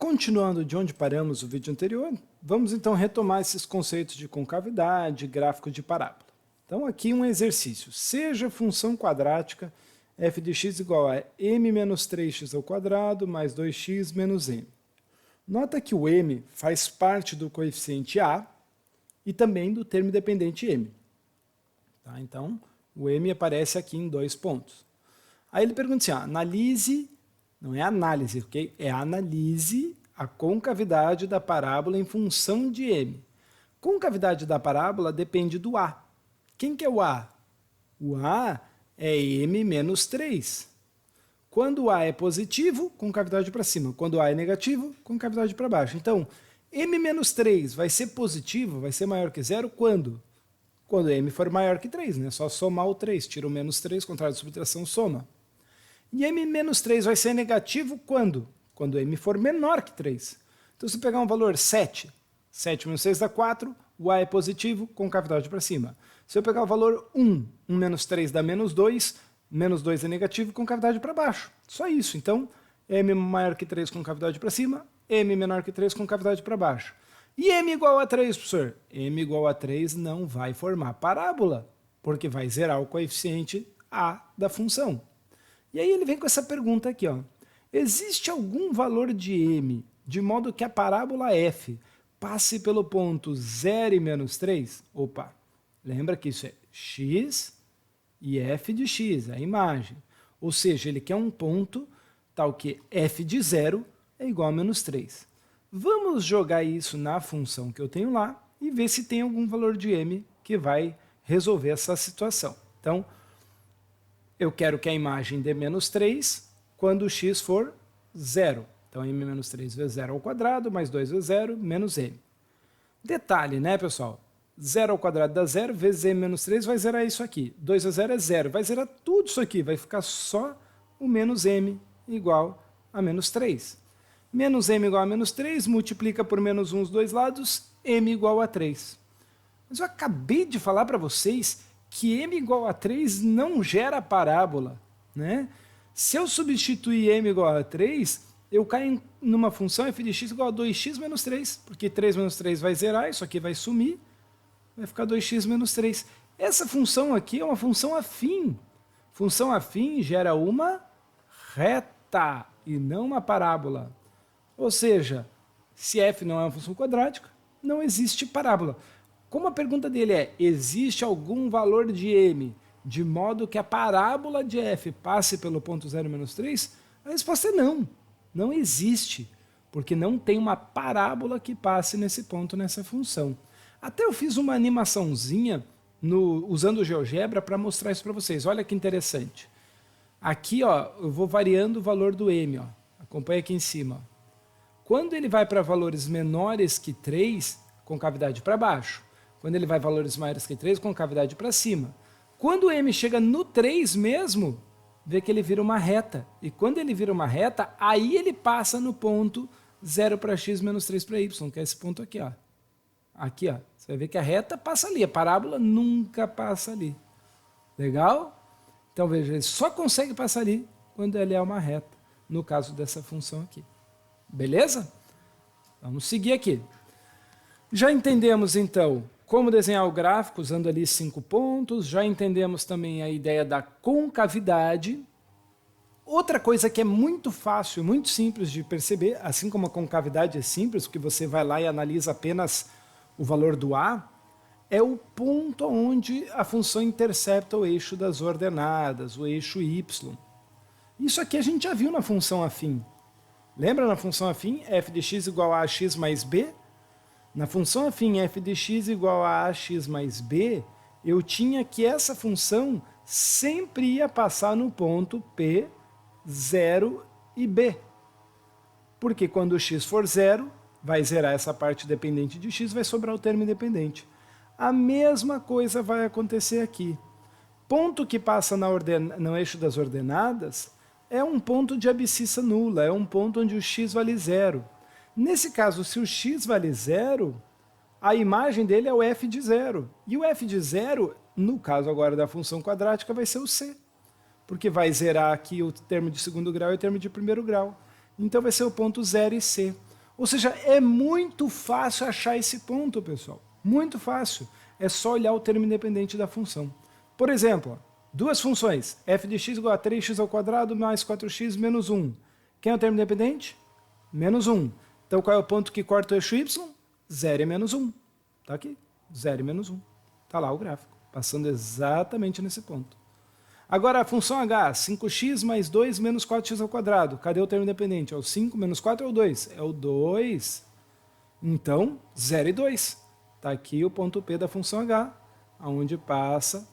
continuando de onde paramos o vídeo anterior, vamos então retomar esses conceitos de concavidade, gráfico de parábola. Então aqui um exercício. Seja função quadrática f de x igual a m menos 3x ao quadrado mais 2x menos m. Nota que o m faz parte do coeficiente a e também do termo dependente m. Tá? Então o m aparece aqui em 2 pontos. Aí ele pergunta assim, analise, não é análise, ok? É analise a concavidade da parábola em função de m. Concavidade da parábola depende do a. Quem que é o a? O a é m menos 3. Quando o a é positivo, concavidade para cima. Quando o a é negativo, concavidade para baixo. Então, m menos 3 vai ser positivo, vai ser maior que zero quando? Quando m for maior que 3, né? Só somar o 3, tira o menos 3, contrário de subtração, soma. E m menos 3 vai ser negativo quando? Quando m for menor que 3. Então, se eu pegar um valor 7, 7 menos 6 dá 4, o a é positivo, concavidade para cima. Se eu pegar o valor 1, 1 menos 3 dá menos 2 é negativo, concavidade para baixo. Só isso. Então, m maior que 3, concavidade para cima, m menor que 3, concavidade para baixo. E m igual a 3, professor? M igual a 3 não vai formar parábola, porque vai zerar o coeficiente a da função. E aí ele vem com essa pergunta aqui, ó. Existe algum valor de m de modo que a parábola f passe pelo ponto 0 e menos 3? Opa, lembra que isso é x e f de x, a imagem. Ou seja, ele quer um ponto tal que f de 0 é igual a menos 3. Vamos jogar isso na função que eu tenho lá e ver se tem algum valor de m que vai resolver essa situação. Então, eu quero que a imagem dê menos 3 quando x for 0. Então, m menos 3 vezes 0 ao quadrado, mais 2 vezes 0, menos m. Detalhe, né, pessoal? 0 ao quadrado dá 0, vezes m menos 3 vai zerar isso aqui. 2 vezes 0 é 0. Vai zerar tudo isso aqui. Vai ficar só o menos m igual a menos 3. Menos m igual a menos 3, multiplica por menos 1 os dois lados, m igual a 3. Mas eu acabei de falar para vocês que m igual a 3 não gera parábola, né? Se eu substituir m igual a 3, eu caio numa função f de x igual a 2x menos 3, porque 3 menos 3 vai zerar, isso aqui vai sumir, vai ficar 2x menos 3. Essa função aqui é uma função afim. Função afim gera uma reta e não uma parábola. Ou seja, se f não é uma função quadrática, não existe parábola. Como a pergunta dele é, existe algum valor de m de modo que a parábola de f passe pelo ponto 0 menos 3? A resposta é não. Não existe, porque não tem uma parábola que passe nesse ponto, nessa função. Até eu fiz uma animaçãozinha usando o GeoGebra para mostrar isso para vocês. Olha que interessante. Aqui, ó, eu vou variando o valor do m. Ó. Acompanha aqui em cima. Ó. Quando ele vai para valores menores que 3, concavidade para baixo. Quando ele vai valores maiores que 3, concavidade para cima. Quando o m chega no 3 mesmo, vê que ele vira uma reta. E quando ele vira uma reta, aí ele passa no ponto 0 para x menos 3 para y, que é esse ponto aqui, ó. Aqui, ó. Você vai ver que a reta passa ali, a parábola nunca passa ali. Legal? Então, veja, ele só consegue passar ali quando ele é uma reta, no caso dessa função aqui. Beleza? Vamos seguir aqui. Já entendemos, então, como desenhar o gráfico usando ali 5 pontos, já entendemos também a ideia da concavidade. Outra coisa que é muito fácil, muito simples de perceber, assim como a concavidade é simples, porque você vai lá e analisa apenas o valor do a, é o ponto onde a função intercepta o eixo das ordenadas, o eixo y. Isso aqui a gente já viu na função afim. Lembra na função afim, f de x igual a ax mais b? Na função afim, f de x igual a ax mais b, eu tinha que essa função sempre ia passar no ponto P, 0 e b. Porque quando x for 0, vai zerar essa parte dependente de x, vai sobrar o termo independente. A mesma coisa vai acontecer aqui. Ponto que passa no eixo das ordenadas é um ponto de abscissa nula, é um ponto onde o x vale 0. Nesse caso, se o x vale 0, a imagem dele é o f de 0. E o f de 0, no caso agora da função quadrática, vai ser o c. Porque vai zerar aqui o termo de segundo grau e o termo de primeiro grau. Então vai ser o ponto 0 e c. Ou seja, é muito fácil achar esse ponto, pessoal. Muito fácil. É só olhar o termo independente da função. Por exemplo, duas funções, f de x igual a 3x ao quadrado mais 4x menos 1. Quem é o termo independente? Menos 1. Então qual é o ponto que corta o eixo y? 0 e menos 1. Está aqui, 0 e menos 1. Está lá o gráfico, passando exatamente nesse ponto. Agora a função h, 5x mais 2 menos 4x ao quadrado. Cadê o termo independente? É o 5 menos 4 ou o 2? É o 2. Então, 0 e 2. Está aqui o ponto P da função h, onde passa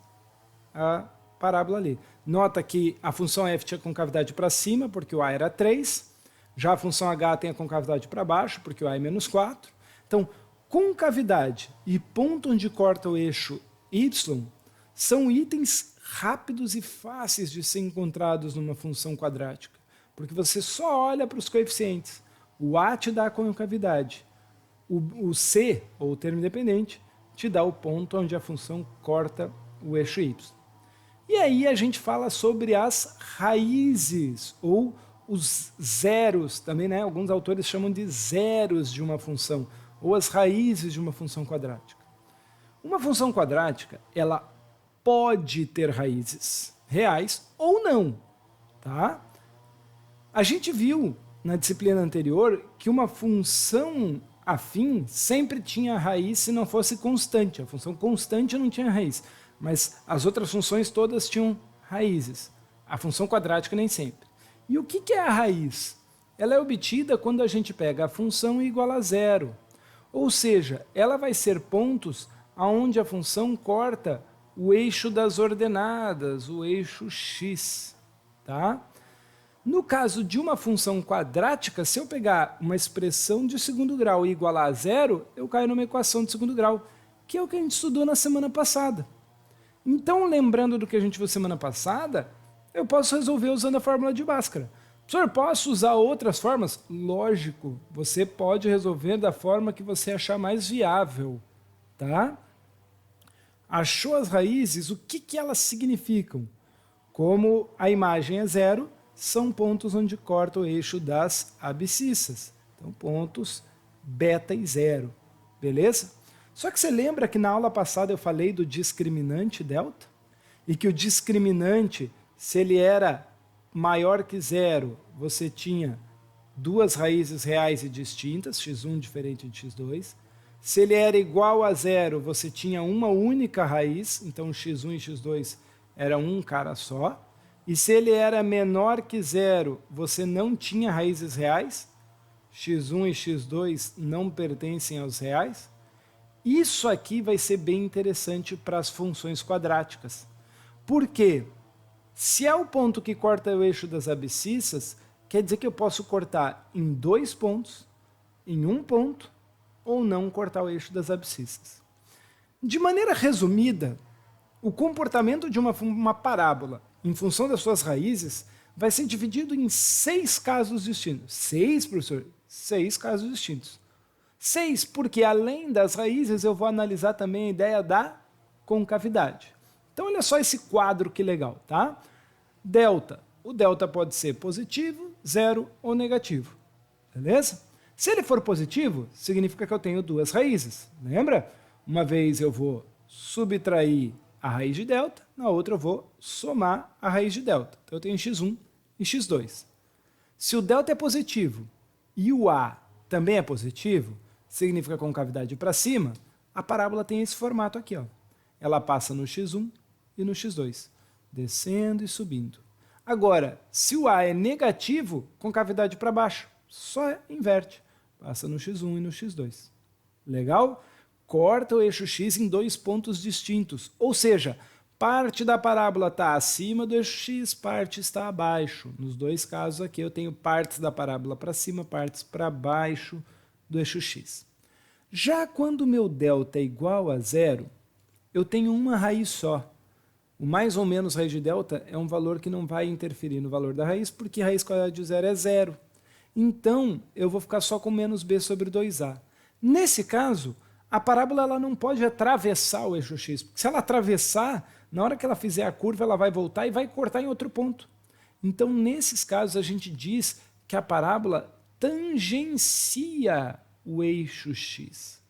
a parábola ali. Nota que a função f tinha concavidade para cima, porque o a era 3. Já a função h tem a concavidade para baixo, porque o a é menos 4. Então, concavidade e ponto onde corta o eixo y são itens rápidos e fáceis de ser encontrados numa função quadrática, porque você só olha para os coeficientes. O a te dá a concavidade, o c, ou o termo independente, te dá o ponto onde a função corta o eixo y. E aí a gente fala sobre as raízes, ou os zeros, também, né? Alguns autores chamam de zeros de uma função, ou as raízes de uma função quadrática. Uma função quadrática, ela pode ter raízes reais ou não, tá? A gente viu na disciplina anterior que uma função afim sempre tinha raiz se não fosse constante. A função constante não tinha raiz, mas as outras funções todas tinham raízes. A função quadrática nem sempre. E o que é a raiz? Ela é obtida quando a gente pega a função igual a zero. Ou seja, ela vai ser pontos onde a função corta o eixo das ordenadas, o eixo x. Tá? No caso de uma função quadrática, se eu pegar uma expressão de segundo grau e igualar a zero, eu caio numa equação de segundo grau, que é o que a gente estudou na semana passada. Então, lembrando do que a gente viu semana passada, eu posso resolver usando a fórmula de Bhaskara. Professor, posso usar outras formas? Lógico, você pode resolver da forma que você achar mais viável. Tá? Achou as raízes, o que elas significam? Como a imagem é zero, são pontos onde corta o eixo das abscissas. Então, pontos beta e zero. Beleza? Só que você lembra que na aula passada eu falei do discriminante delta? E que o discriminante, se ele era maior que zero, você tinha duas raízes reais e distintas, x1 diferente de x2. Se ele era igual a zero, você tinha uma única raiz, então x1 e x2 era um cara só. E se ele era menor que zero, você não tinha raízes reais, x1 e x2 não pertencem aos reais. Isso aqui vai ser bem interessante para as funções quadráticas. Por quê? Se é o ponto que corta o eixo das abscissas, quer dizer que eu posso cortar em 2 pontos, em 1 ponto, ou não cortar o eixo das abscissas. De maneira resumida, o comportamento de uma parábola em função das suas raízes vai ser dividido em 6 casos distintos. 6, professor? 6 casos distintos. 6, porque além das raízes eu vou analisar também a ideia da concavidade. Então olha só esse quadro que legal, tá? Delta. O delta pode ser positivo, zero ou negativo. Beleza? Se ele for positivo, significa que eu tenho duas raízes. Lembra? Uma vez eu vou subtrair a raiz de delta, na outra eu vou somar a raiz de delta. Então eu tenho x1 e x2. Se o delta é positivo e o a também é positivo, significa concavidade para cima, a parábola tem esse formato aqui. Ó. Ela passa no x1 e no x2, descendo e subindo. Agora, se o a é negativo, concavidade para baixo, só inverte. Passa no x1 e no x2. Legal? Corta o eixo x em 2 pontos distintos. Ou seja, parte da parábola está acima do eixo x, parte está abaixo. Nos 2 casos aqui eu tenho partes da parábola para cima, partes para baixo do eixo x. Já quando o meu delta é igual a zero, eu tenho uma raiz só. O mais ou menos raiz de delta é um valor que não vai interferir no valor da raiz, porque a raiz quadrada de zero é zero. Então, eu vou ficar só com menos b sobre 2a. Nesse caso, a parábola ela não pode atravessar o eixo x, porque se ela atravessar, na hora que ela fizer a curva, ela vai voltar e vai cortar em outro ponto. Então, nesses casos, a gente diz que a parábola tangencia o eixo x,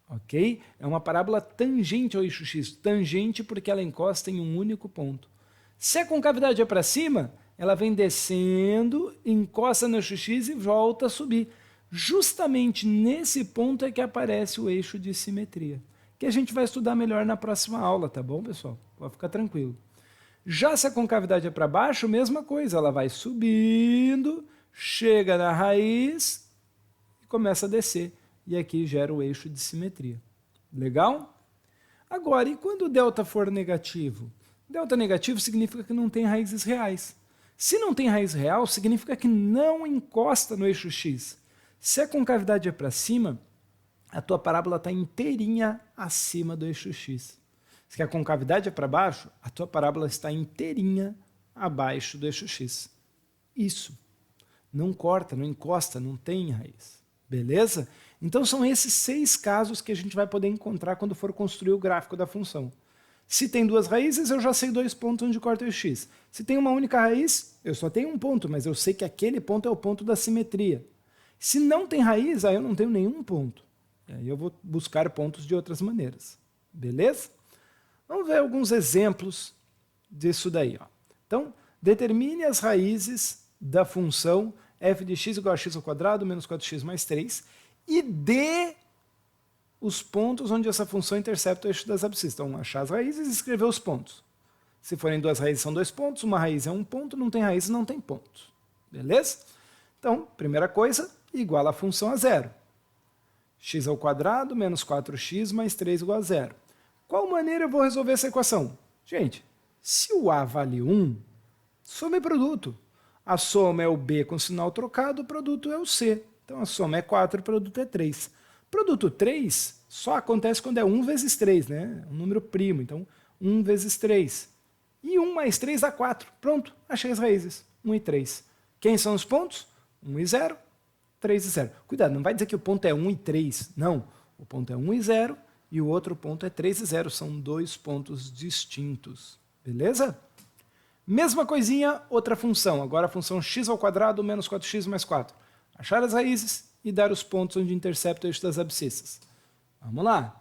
ok? É uma parábola tangente ao eixo x, tangente porque ela encosta em um único ponto. Se a concavidade é para cima, ela vem descendo, encosta no eixo x e volta a subir. Justamente nesse ponto é que aparece o eixo de simetria, que a gente vai estudar melhor na próxima aula, tá bom, pessoal? Pode ficar tranquilo. Já se a concavidade é para baixo, mesma coisa, ela vai subindo, chega na raiz e começa a descer. E aqui gera o eixo de simetria. Legal? Agora, e quando o delta for negativo? Delta negativo significa que não tem raízes reais. Se não tem raiz real, significa que não encosta no eixo x. Se a concavidade é para cima, a tua parábola está inteirinha acima do eixo x. Se a concavidade é para baixo, a tua parábola está inteirinha abaixo do eixo x. Isso. Não corta, não encosta, não tem raiz. Beleza? Então são esses 6 casos que a gente vai poder encontrar quando for construir o gráfico da função. Se tem 2 raízes, eu já sei 2 pontos onde corta o eixo x. Se tem uma única raiz, eu só tenho um ponto, mas eu sei que aquele ponto é o ponto da simetria. Se não tem raiz, aí eu não tenho nenhum ponto. E aí eu vou buscar pontos de outras maneiras. Beleza? Vamos ver alguns exemplos disso daí. Ó. Então, determine as raízes da função f de x igual a x ao quadrado menos 4x mais 3 e dê os pontos onde essa função intercepta o eixo das abscissas. Então, achar as raízes e escrever os pontos. Se forem 2 raízes, são 2 pontos, uma raiz é 1 ponto, não tem raiz, não tem pontos. Beleza? Então, primeira coisa, iguala a função a zero. X ao quadrado menos 4x mais 3 igual a zero. Qual maneira eu vou resolver essa equação? Gente, se o A vale 1, soma é produto. A soma é o B com sinal trocado, o produto é o C. Então a soma é 4, o produto é 3. Produto 3 só acontece quando é 1 vezes 3, né? Um número primo, então 1 vezes 3. E 1 mais 3 dá 4. Pronto, achei as raízes, 1 e 3. Quem são os pontos? 1 e 0, 3 e 0. Cuidado, não vai dizer que o ponto é 1 e 3. Não, o ponto é 1 e 0 e o outro ponto é 3 e 0. São 2 pontos distintos. Beleza? Mesma coisinha, outra função. Agora a função x ao quadrado menos 4x mais 4. Achar as raízes e dar os pontos onde intercepta o eixo das abscissas. Vamos lá.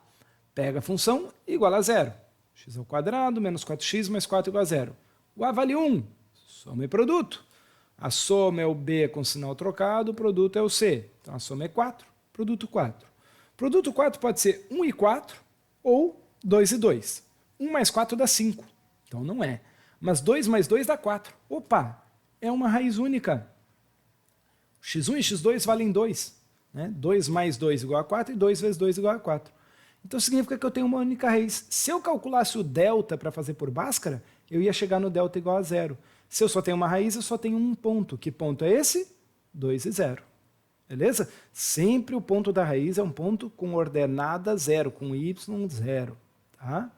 Pega a função igual a 0. X ao quadrado menos 4x mais 4 igual a 0. O A vale 1. Soma e produto. A soma é o B com sinal trocado, o produto é o C. Então a soma é 4, produto 4. Produto 4 pode ser 1 e 4 ou 2 e 2. 1 mais 4 dá 5. Então não é. Mas 2 mais 2 dá 4. Opa, é uma raiz única. x1 e x2 valem 2. Né? 2 mais 2 igual a 4 e 2 vezes 2 igual a 4. Então significa que eu tenho uma única raiz. Se eu calculasse o delta para fazer por Bhaskara, eu ia chegar no delta igual a 0. Se eu só tenho uma raiz, eu só tenho um ponto. Que ponto é esse? 2 e 0. Beleza? Sempre o ponto da raiz é um ponto com ordenada 0, com y 0. Tá?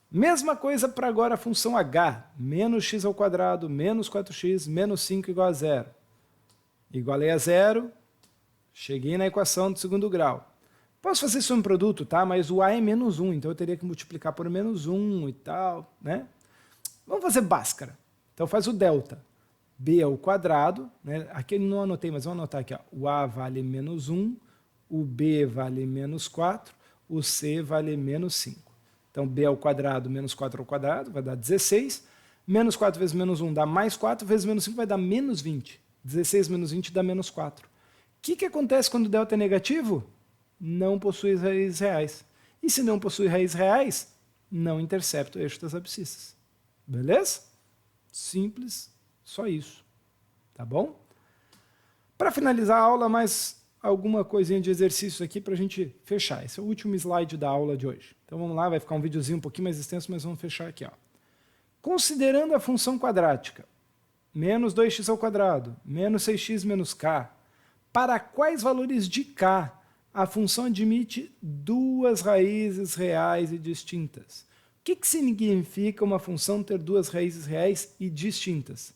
Mesma coisa para agora a função h, menos x ao quadrado, menos 4x, menos 5 igual a 0. Igualei a 0, cheguei na equação do segundo grau. Posso fazer soma e produto, tá? Mas o a é menos 1, então eu teria que multiplicar por menos 1 e tal, né? Vamos fazer Bhaskara. Então faz o delta. B ao quadrado, né? Aqui eu não anotei, mas vamos anotar aqui. Ó. O A vale menos 1, o B vale menos 4, o C vale menos 5. Então B ao quadrado menos 4 ao quadrado vai dar 16. Menos 4 vezes menos 1 dá mais 4, vezes menos 5 vai dar menos 20. 16 menos 20 dá menos 4. O que acontece quando o delta é negativo? Não possui raízes reais. E se não possui raízes reais, não intercepta o eixo das abscissas. Beleza? Simples, só isso. Tá bom? Para finalizar a aula, mais alguma coisinha de exercício aqui para a gente fechar. Esse é o último slide da aula de hoje. Então vamos lá, vai ficar um videozinho um pouquinho mais extenso, mas vamos fechar aqui. Ó. Considerando a função quadrática, menos 2x ao quadrado, menos 6x menos k, para quais valores de k a função admite 2 raízes reais e distintas? O que significa uma função ter 2 raízes reais e distintas?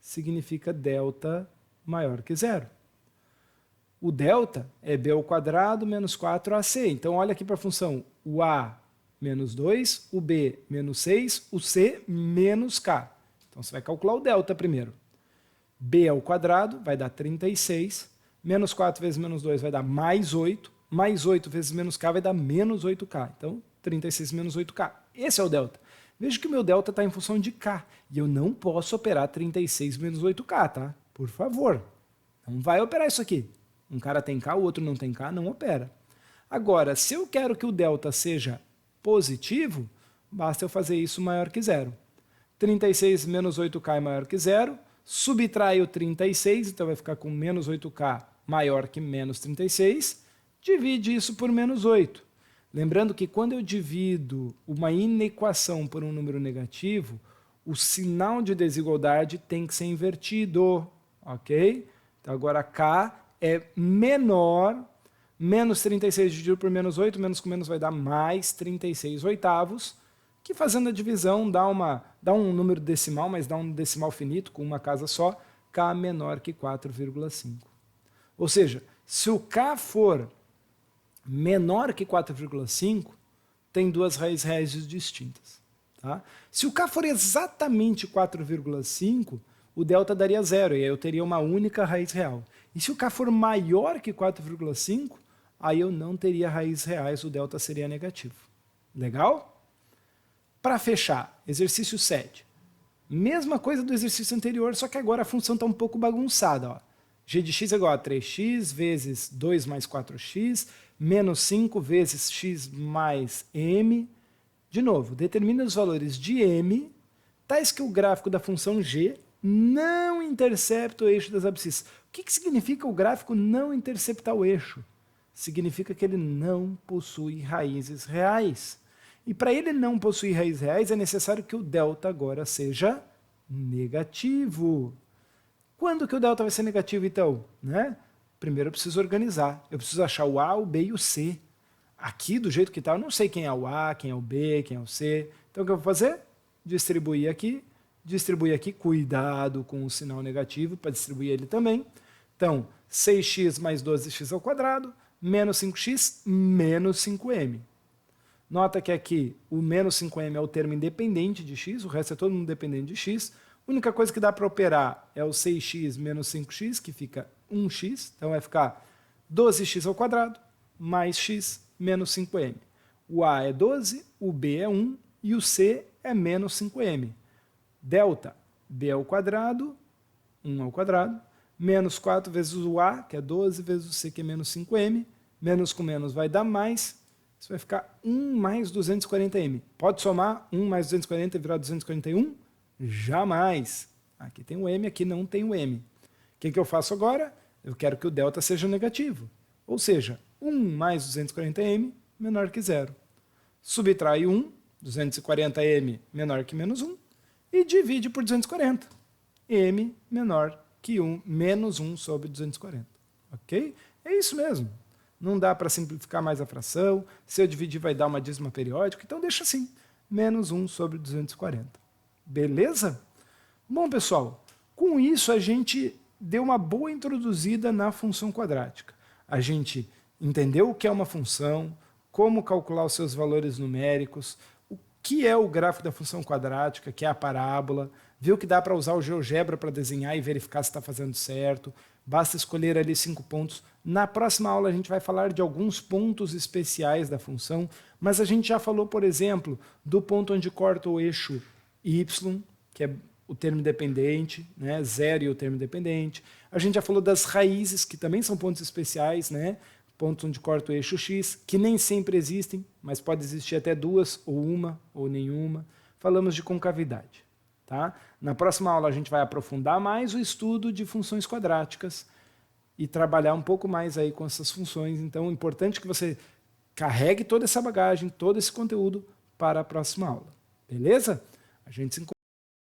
Significa delta maior que 0. O delta é b ao quadrado menos 4ac. Então, olha aqui para a função. O a menos 2, o b menos 6, o c menos k. Então, você vai calcular o delta primeiro. B ao quadrado vai dar 36, Menos 4 vezes menos 2 vai dar mais 8. Mais 8 vezes menos k vai dar menos 8k. Então, 36 menos 8k. Esse é o delta. Veja que o meu delta está em função de k. E eu não posso operar 36 menos 8k, tá? Por favor. Não vai operar isso aqui. Um cara tem k, o outro não tem k, não opera. Agora, se eu quero que o delta seja positivo, basta eu fazer isso maior que zero. 36 menos 8k é maior que zero. Subtrai o 36, então vai ficar com menos 8k maior que menos 36. Divide isso por menos 8. Lembrando que quando eu divido uma inequação por um número negativo, o sinal de desigualdade tem que ser invertido, ok? Então agora k é menor, menos 36 dividido por menos 8, menos com menos vai dar mais 36 oitavos, que fazendo a divisão dá um número decimal, mas dá um decimal finito com uma casa só, k menor que 4,5. Ou seja, se o k for menor que 4,5, tem duas raízes reais distintas. Tá? Se o k for exatamente 4,5, o delta daria zero, e aí eu teria uma única raiz real. E se o k for maior que 4,5, aí eu não teria raízes reais, o delta seria negativo. Legal? Para fechar, exercício 7. Mesma coisa do exercício anterior, só que agora a função está um pouco bagunçada. Ó. G de x é igual a 3x vezes 2 mais 4x, menos 5 vezes x mais m. De novo, determina os valores de m, tais que o gráfico da função g não intercepta o eixo das abscissas. O que significa o gráfico não interceptar o eixo? Significa que ele não possui raízes reais. E para ele não possuir raízes reais, é necessário que o delta agora seja negativo. Quando que o delta vai ser negativo, então? Né? Primeiro eu preciso organizar. Eu preciso achar o A, o B e o C. Aqui, do jeito que está, eu não sei quem é o A, quem é o B, quem é o C. Então o que eu vou fazer? Distribuir aqui. Cuidado com o sinal negativo para distribuir ele também. Então, 6x mais 12x ao quadrado, menos 5x, menos 5m. Nota que aqui o menos 5m é o termo independente de x, o resto é todo mundo dependente de x. A única coisa que dá para operar é o 6x menos 5x, que fica 1x. Então vai ficar 12x ao quadrado mais x menos 5m. O A é 12, o B é 1 e o C é menos 5m. Delta, B ao quadrado, 1 ao quadrado, menos 4 vezes o A, que é 12, vezes o C, que é menos 5m. Menos com menos vai dar mais. Isso vai ficar 1 mais 240m. Pode somar 1 mais 240 e virar 241? Jamais. Aqui tem o m, aqui não tem o m. O que eu faço agora? Eu quero que o delta seja negativo. Ou seja, 1 mais 240m menor que zero. Subtrai 1, 240m menor que menos 1, e divide por 240. m menor que 1, menos 1 sobre 240. Ok? É isso mesmo. Não dá para simplificar mais a fração. Se eu dividir, vai dar uma dízima periódica. Então, deixa assim. Menos 1 sobre 240. Beleza? Bom, pessoal, com isso a gente deu uma boa introduzida na função quadrática. A gente entendeu o que é uma função, como calcular os seus valores numéricos, o que é o gráfico da função quadrática, que é a parábola, viu que dá para usar o GeoGebra para desenhar e verificar se está fazendo certo. Basta escolher ali 5 pontos. Na próxima aula a gente vai falar de alguns pontos especiais da função, mas a gente já falou, por exemplo, do ponto onde corta o eixo y, que é o termo dependente, né? 0 e o termo dependente. A gente já falou das raízes, que também são pontos especiais, né? Pontos onde corta o eixo x, que nem sempre existem, mas pode existir até 2, ou uma, ou nenhuma. Falamos de concavidade. Tá? Na próxima aula a gente vai aprofundar mais o estudo de funções quadráticas e trabalhar um pouco mais aí com essas funções. Então é importante que você carregue toda essa bagagem, todo esse conteúdo para a próxima aula. Beleza? A gente se encontra.